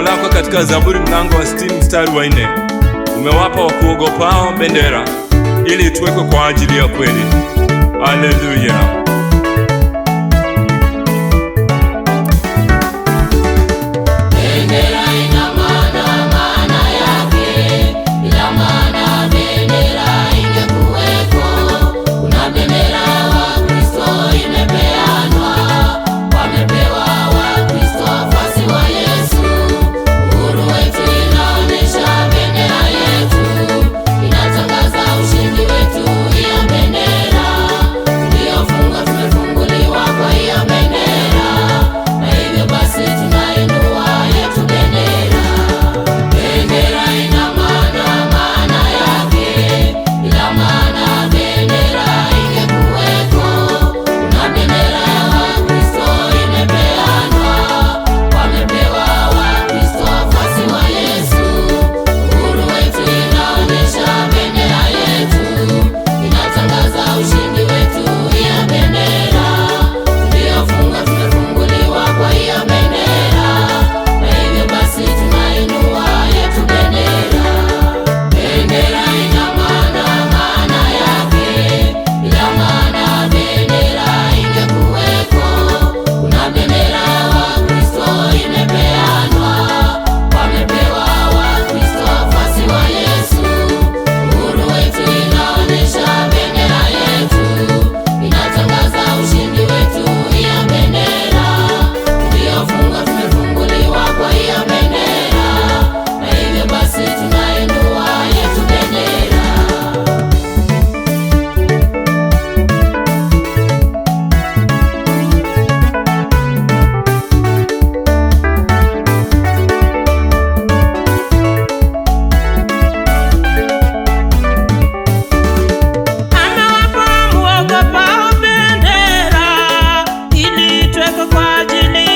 lako katika Zaburi mlango wa 60 mstari wa 4. Umewapa wakuogopao bendera ili tuwekwe kwa ajili ya kweli. Haleluya. Amewapa wamuogopao bendera ili itwekwe kwa ajili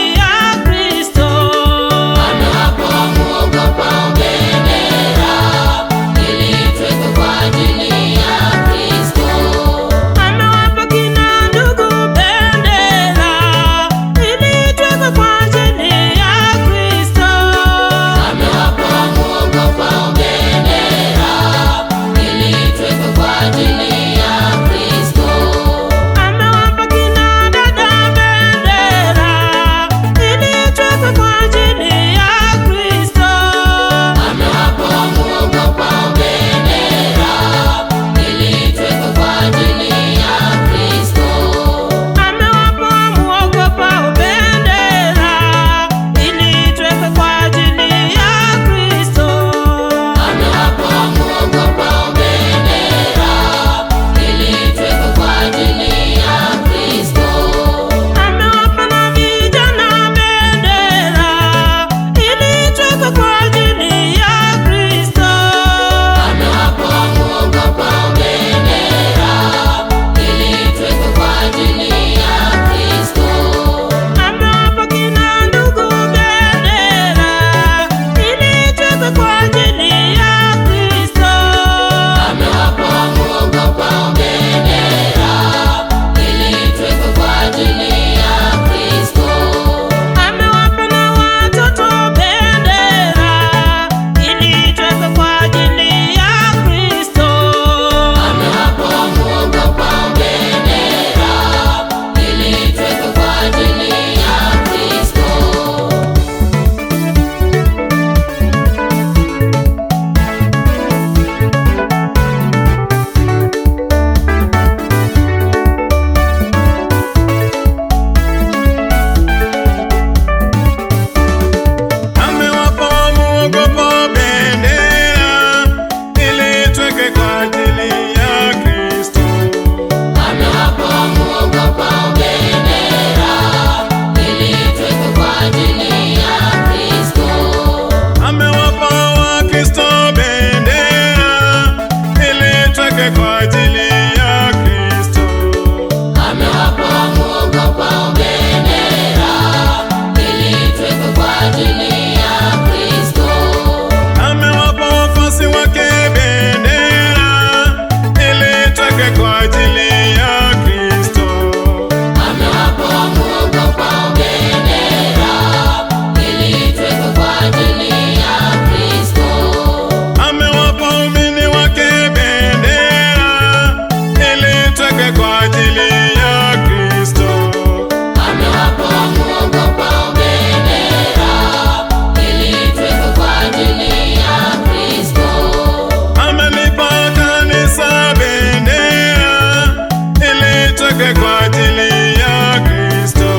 tweke kwa ajili ya Kristo.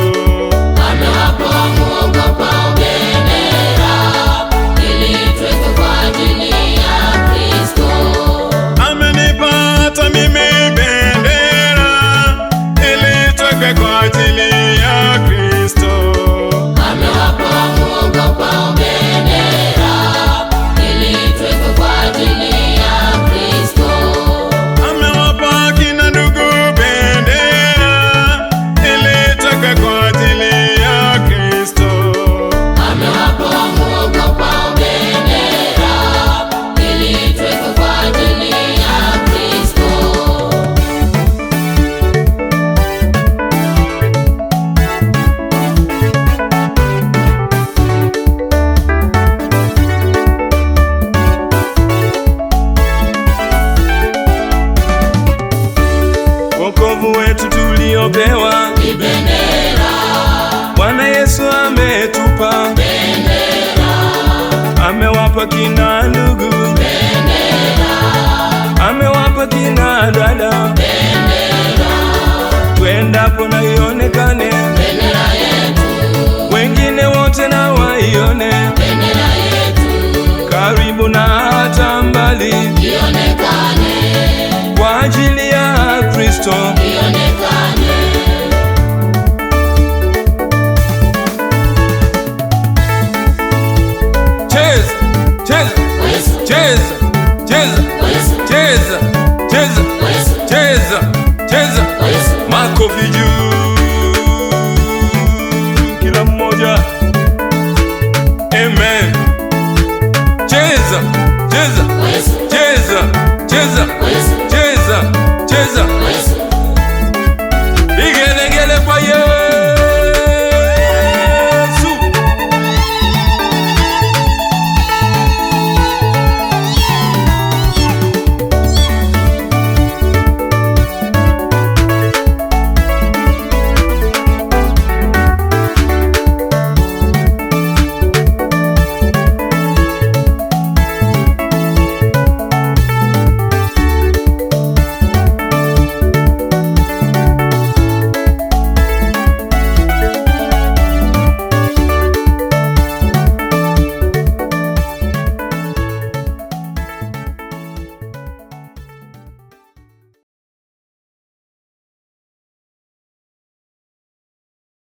Amewapa wamuogopao bendera, ili tweke kwa ajili ya Kristo. Amenipata mimi bendera, ili tweke kwa ajili ya Kristo. Amewapa wamuogopao bendera, ili tweke kwa ajili ya Kristo. Amewapa kina ndugu bendera, ili tweke kwa ajili ya Kristo. Amewapa wamuogopao bendera, ili tweke kwa ajili ya Kristo. Wokovu wetu tuliopewa Ni bendera, Bwana Yesu ametupa, bendera, amewapa kina ndugu, bendera, amewapa kina dada, bendera, twendapo na ionekane, bendera yetu, wengine wote na waione, bendera yetu, karibu na hata mbali, ionekane, kwa ajili ya Kristo. ionekane. Cheza, cheza, Yesu, cheza, cheza, Yesu, cheza, cheza, Yesu, cheza, cheza, Yesu. makofi juu.